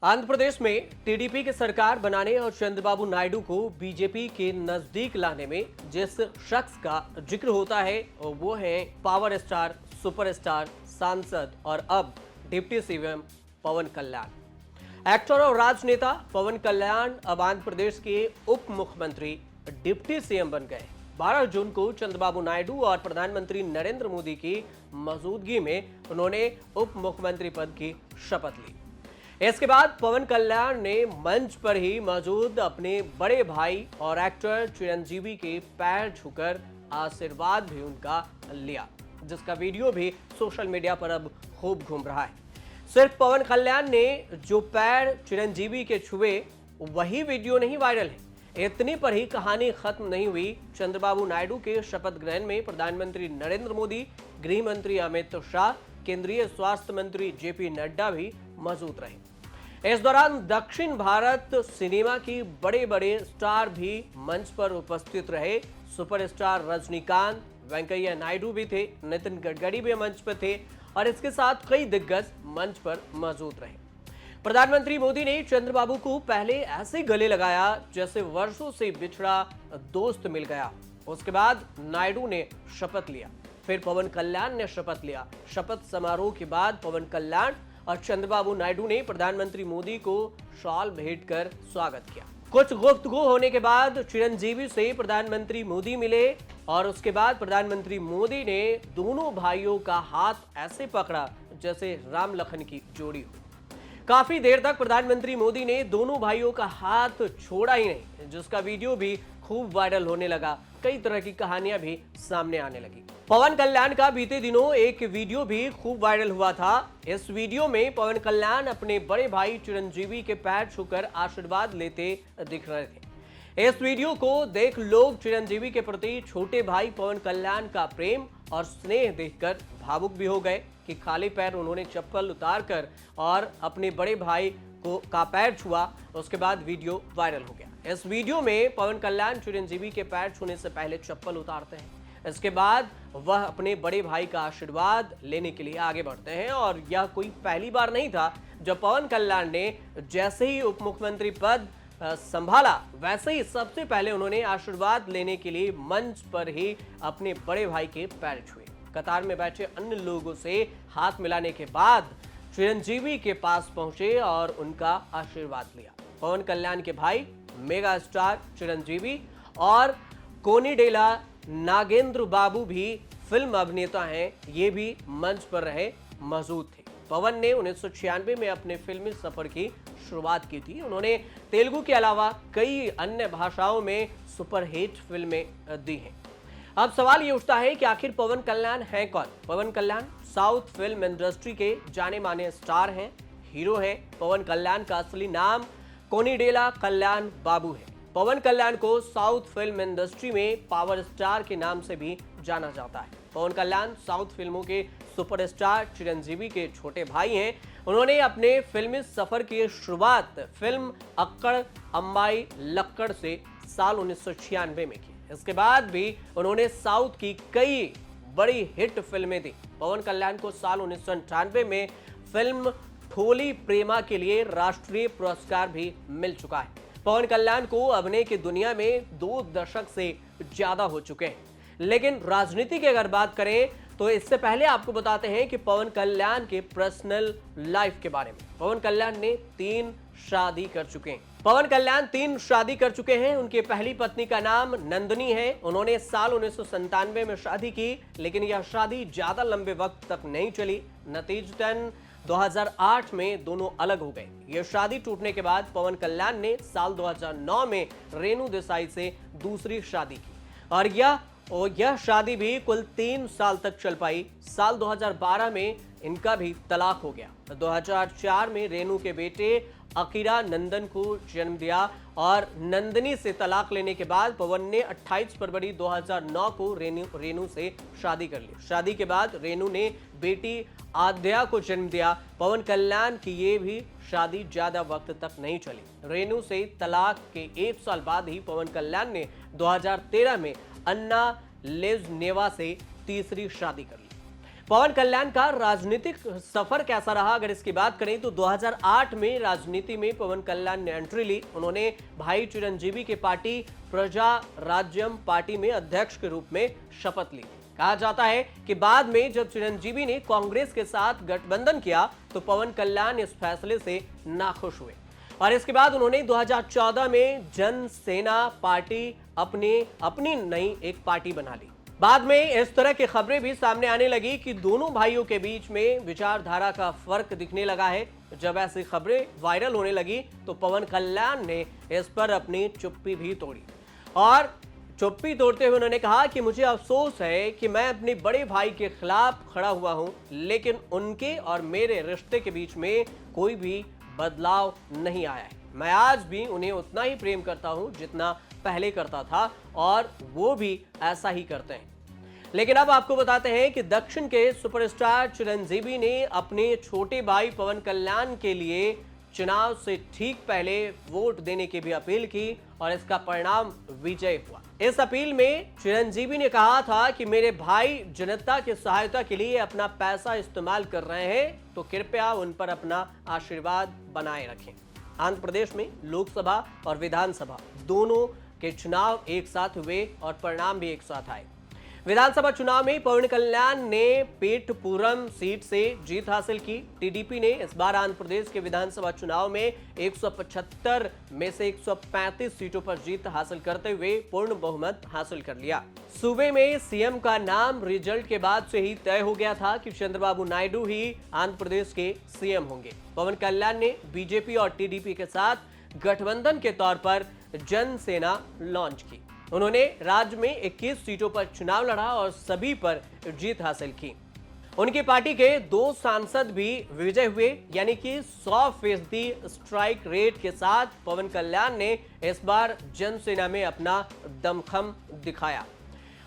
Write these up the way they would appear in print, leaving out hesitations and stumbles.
आंध्र प्रदेश में टीडीपी की सरकार बनाने और चंद्रबाबू नायडू को बीजेपी के नजदीक लाने में जिस शख्स का जिक्र होता है वो है पावर स्टार, सुपरस्टार, सांसद और अब डिप्टी सीएम पवन कल्याण। एक्टर और राजनेता पवन कल्याण अब आंध्र प्रदेश के उप मुख्यमंत्री, डिप्टी सीएम बन गए। 12 जून को चंद्रबाबू नायडू और प्रधानमंत्री नरेंद्र मोदी की मौजूदगी में उन्होंने उप मुख्यमंत्री पद की शपथ ली। इसके बाद पवन कल्याण ने मंच पर ही मौजूद अपने बड़े भाई और एक्टर चिरंजीवी के पैर छूकर आशीर्वाद भी उनका लिया, जिसका वीडियो भी सोशल मीडिया पर अब खूब घूम रहा है। सिर्फ पवन कल्याण ने जो पैर चिरंजीवी के छुए वही वीडियो नहीं वायरल है। इतनी पर ही कहानी खत्म नहीं हुई। चंद्रबाबू नायडू के शपथ ग्रहण में प्रधानमंत्री नरेंद्र मोदी, गृह मंत्री अमित शाह, केंद्रीय स्वास्थ्य मंत्री जेपी नड्डा भी मौजूद रहे। इस दौरान दक्षिण भारत सिनेमा की बड़े बड़े स्टार भी मंच पर उपस्थित रहे। सुपरस्टार रजनीकांत, वेंकैया नायडू भी थे, नितिन गडकरी भी मंच पर थे और इसके साथ कई दिग्गज मंच पर मौजूद रहे। प्रधानमंत्री मोदी ने चंद्रबाबू को पहले ऐसे गले लगाया जैसे वर्षों से बिछड़ा दोस्त मिल गया। उसके बाद नायडू ने शपथ लिया, फिर पवन कल्याण ने शपथ लिया। शपथ समारोह के बाद पवन कल्याण और चंद्रबाबू नायडू ने प्रधानमंत्री मोदी को शॉल भेंट कर स्वागत किया। कुछ गुफ्तगू होने के बाद चिरंजीवी से प्रधानमंत्री मोदी मिले और उसके बाद प्रधानमंत्री मोदी ने दोनों भाइयों का हाथ ऐसे पकड़ा जैसे राम लखन की जोड़ी हो। काफी देर तक प्रधानमंत्री मोदी ने दोनों भाइयों का हाथ छोड़ा ही नहीं, जिसका वीडियो भी खूब वायरल होने लगा। कई तरह की कहानियां भी सामने आने लगी। पवन कल्याण का बीते दिनों एक वीडियो भी खूब वायरल हुआ था। इस वीडियो में पवन कल्याण अपने बड़े भाई चिरंजीवी के पैर छूकर आशीर्वाद लेते दिख रहे थे। इस वीडियो को देख लोग चिरंजीवी के प्रति छोटे भाई पवन कल्याण का प्रेम और स्नेह देखकर भावुक भी हो गए कि खाली पैर उन्होंने चप्पल उतारकर और अपने बड़े भाई का पैर छुआ। उसके बाद वीडियो वायरल हो गया। इस वीडियो में पवन कल्याण चिरंजीवी के पैर छूने से पहले चप्पल उतारते हैं। इसके बाद वह अपने बड़े भाई का आशीर्वाद लेने के लिए आगे बढ़ते हैं और यह कोई पहली बार नहीं था जब पवन कल्याण ने जैसे ही उप मुख्यमंत्री पद संभाला, वैसे ही सबसे पहले उन्होंने आशीर्वाद लेने के लिए मंच पर ही अपने बड़े भाई के पैर छुए। कतार में बैठे अन्य लोगों से हाथ मिलाने के बाद चिरंजीवी के पास पहुंचे और उनका आशीर्वाद लिया। पवन कल्याण के भाई मेगा स्टार चिरंजीवी और कोनिडेला नागेंद्र बाबू भी फिल्म अभिनेता हैं, ये भी मंच पर रहे, मौजूद थे। पवन ने 1996 में अपने फिल्मी सफर की शुरुआत की थी। उन्होंने तेलुगु के अलावा कई अन्य भाषाओं में सुपरहिट फिल्में दी हैं। अब सवाल ये उठता है कि आखिर पवन कल्याण है कौन? पवन कल्याण साउथ फिल्म इंडस्ट्री के जाने माने स्टार हैं, हीरो हैं। पवन कल्याण का असली नाम कोनिडेला कल्याण बाबू है। पवन कल्याण को साउथ फिल्म इंडस्ट्री में पावर स्टार के नाम से भी जाना जाता है। पवन कल्याण साउथ फिल्मों के सुपरस्टार चिरंजीवी के छोटे भाई हैं। उन्होंने अपने फिल्मी सफर की शुरुआत फिल्म अक्कड़ अम्बाई लक्कड़ से साल 1996 में की। इसके बाद भी उन्होंने साउथ की कई बड़ी हिट फिल्में दी। पवन कल्याण को साल 1998 में फिल्म ठोली प्रेमा के लिए राष्ट्रीय पुरस्कार भी मिल चुका है। पवन कल्याण को अभिनय की दुनिया में 2 दशक से ज्यादा हो चुके हैं। लेकिन राजनीति की अगर बात करें तो इससे पहले आपको बताते हैं कि पवन कल्याण के पर्सनल लाइफ के बारे में। पवन कल्याण ने 3 शादी कर चुके हैं। पवन कल्याण 3 शादी कर चुके हैं। उनकी पहली पत्नी का नाम नंदनी है। उन्होंने साल 1997 में शादी की, लेकिन यह शादी ज्यादा लंबे वक्त तक नहीं चली। नतीजतन 2008 में दोनों अलग हो गए। यह शादी टूटने के बाद पवन कल्याण ने साल 2009 में रेणु देसाई से दूसरी शादी की और यह शादी भी कुल 3 साल तक चल पाई। साल 2012 में इनका भी तलाक हो गया। 2004 में रेणु के बेटे अकीरा नंदन को जन्म दिया और नंदनी से तलाक लेने के बाद पवन ने 28 फरवरी 2009 को रेणु से शादी कर ली। शादी के बाद रेणु ने बेटी आद्या को जन्म दिया। पवन कल्याण की ये भी शादी ज्यादा वक्त तक नहीं चली। रेणु से तलाक के 1 साल बाद ही पवन कल्याण ने 2013 में अन्ना लेज़नेवा से तीसरी शादी कर ली। पवन कल्याण का राजनीतिक सफर कैसा रहा, अगर इसकी बात करें तो 2008 में राजनीति में पवन कल्याण ने एंट्री ली। उन्होंने भाई चिरंजीवी की पार्टी प्रजा राज्यम पार्टी में अध्यक्ष के रूप में शपथ ली। कहा जाता है कि बाद में जब चिरंजीवी ने कांग्रेस के साथ गठबंधन किया तो पवन कल्याण इस फैसले से नाखुश हुए और इसके बाद उन्होंने 2014 में जन सेना पार्टी अपनी नई एक पार्टी बना ली। बाद में इस तरह की खबरें भी सामने आने लगी कि दोनों भाइयों के बीच में विचारधारा का फर्क दिखने लगा है। जब ऐसी खबरें वायरल होने लगी तो पवन कल्याण ने इस पर अपनी चुप्पी भी तोड़ी और चुप्पी तोड़ते हुए उन्होंने कहा कि मुझे अफसोस है कि मैं अपने बड़े भाई के खिलाफ खड़ा हुआ हूं, लेकिन उनके और मेरे रिश्ते के बीच में कोई भी बदलाव नहीं आया है। मैं आज भी उन्हें उतना ही प्रेम करता हूं जितना पहले करता था और वो भी ऐसा ही करते हैं। लेकिन अब आपको बताते हैं कि दक्षिण के सुपरस्टार चिरंजीवी ने अपने छोटे भाई पवन कल्याण के लिए चुनाव से ठीक पहले वोट देने की भी अपील की और इसका परिणाम विजय हुआ। इस अपील में चिरंजीवी ने कहा था कि मेरे भाई जनता की सहायता के लिए अपना पैसा इस्तेमाल कर रहे हैं तो कृपया उन पर अपना आशीर्वाद बनाए रखें। आंध्र प्रदेश में लोकसभा और विधानसभा दोनों के चुनाव एक साथ हुए और परिणाम भी एक साथ आए। विधानसभा चुनाव में पवन कल्याण ने पेटपुरम सीट से जीत हासिल की। टीडीपी ने इस बार आंध्र प्रदेश के विधानसभा चुनाव में 175 में से 135 सीटों पर जीत हासिल करते हुए पूर्ण बहुमत हासिल कर लिया। सूबे में सीएम का नाम रिजल्ट के बाद से ही तय हो गया था कि चंद्रबाबू नायडू ही आंध्र प्रदेश के सीएम होंगे। पवन कल्याण ने बीजेपी और टीडीपी के साथ गठबंधन के तौर पर जन सेना लॉन्च की। उन्होंने राज्य में 21 सीटों पर चुनाव लड़ा और सभी पर जीत हासिल की। उनकी पार्टी के 2 सांसद भी विजय हुए, यानी कि 100% स्ट्राइक रेट के साथ पवन कल्याण ने इस बार जनसेना में अपना दमखम दिखाया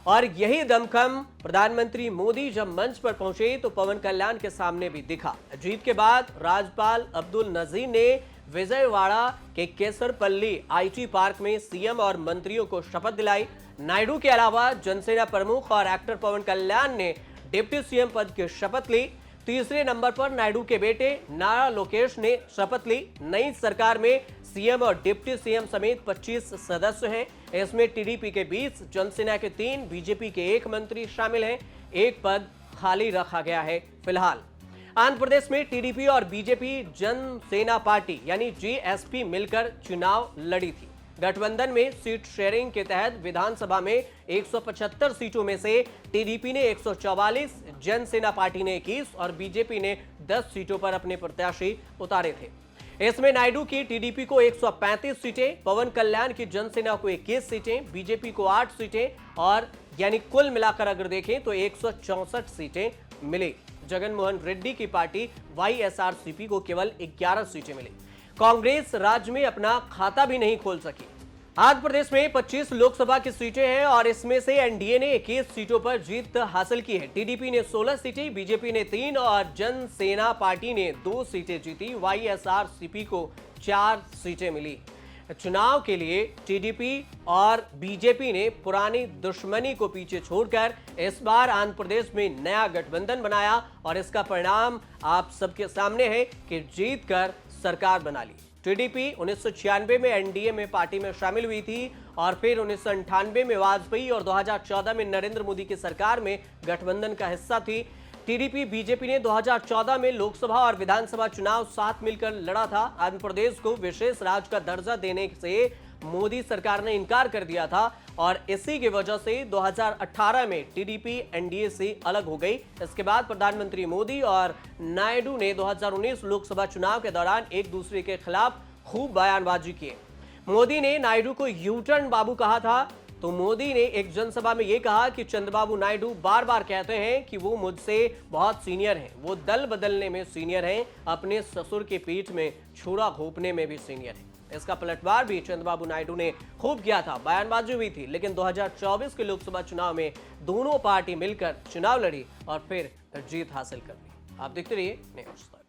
और यही दमखम प्रधानमंत्री मोदी जब मंच पर पहुंचे तो पवन कल्याण के सामने भी दिखा। जीत के बाद राज्यपाल अब्दुल नजीर ने विजयवाड़ा के केसरपल्ली आईटी पार्क में सीएम और मंत्रियों को शपथ दिलाई। नायडू के अलावा जनसेना प्रमुख और एक्टर पवन कल्याण ने डिप्टी सीएम पद की शपथ ली। तीसरे नंबर पर नायडू के बेटे नारा लोकेश ने शपथ ली। नई सरकार में सीएम और डिप्टी सीएम समेत 25 सदस्य हैं। इसमें टीडीपी के 20, जनसेना के 3, बीजेपी के 1 मंत्री शामिल हैं। एक पद खाली रखा गया है फिलहाल। आंध्र प्रदेश में टीडीपी और बीजेपी जन सेना पार्टी यानी जीएसपी मिलकर चुनाव लड़ी थी। गठबंधन में सीट शेयरिंग के तहत विधानसभा में 175 सीटों में से टीडीपी ने 144, जन सेना पार्टी ने 21 और बीजेपी ने 10 सीटों पर अपने प्रत्याशी उतारे थे। इसमें नायडू की टीडीपी को 135 सीटें, पवन कल्याण की जनसेना को 21 सीटें, बीजेपी को 8 सीटें और यानी कुल मिलाकर अगर देखें तो 164 सीटें मिली। जगनमोहन रेड्डी की पार्टी वाईएसआरसीपी को केवल 11 सीटें मिली। कांग्रेस राज्य में अपना खाता भी नहीं खोल सकी। आंध्र प्रदेश में 25 लोकसभा की सीटें हैं और इसमें से एनडीए ने 21 सीटों पर जीत हासिल की है। टीडीपी ने 16 सीटें, बीजेपी ने 3 और जन सेना पार्टी ने 2 सीटें जीती। वाईएसआरसीपी को 4 सीटें मिली। चुनाव के लिए टीडीपी और बीजेपी ने पुरानी दुश्मनी को पीछे छोड़कर इस बार आंध्र प्रदेश में नया गठबंधन बनाया और इसका परिणाम आप सबके सामने है कि जीतकर सरकार बना ली। टीडीपी 1996 में एनडीए में पार्टी में शामिल हुई थी और फिर 1998 में वाजपेयी और 2014 में नरेंद्र मोदी की सरकार में गठबंधन का हिस्सा थी। टीडीपी बीजेपी ने 2014 में लोकसभा और विधानसभा चुनाव साथ मिलकर लड़ा था। आंध्र प्रदेश को विशेष राज्य का दर्जा देने से मोदी सरकार ने इनकार कर दिया था और इसी की वजह से 2018 में टीडीपी एनडीए से अलग हो गई। इसके बाद प्रधानमंत्री मोदी और नायडू ने 2019 लोकसभा चुनाव के दौरान एक दूसरे के खिलाफ खूब बयानबाजी की। मोदी ने नायडू को यू टर्न बाबू कहा था तो मोदी ने एक जनसभा में यह कहा कि चंद्रबाबू नायडू बार बार कहते हैं कि वो मुझसे बहुत सीनियर हैं, वो दल बदलने में सीनियर हैं, अपने ससुर की पीठ में छुरा घोंपने में भी सीनियर हैं। इसका पलटवार भी चंद्रबाबू नायडू ने खूब किया था, बयानबाजी हुई थी। लेकिन 2024 के लोकसभा चुनाव में दोनों पार्टी मिलकर चुनाव लड़ी और फिर जीत हासिल कर ली। आप देखते रहिए न्यूज़।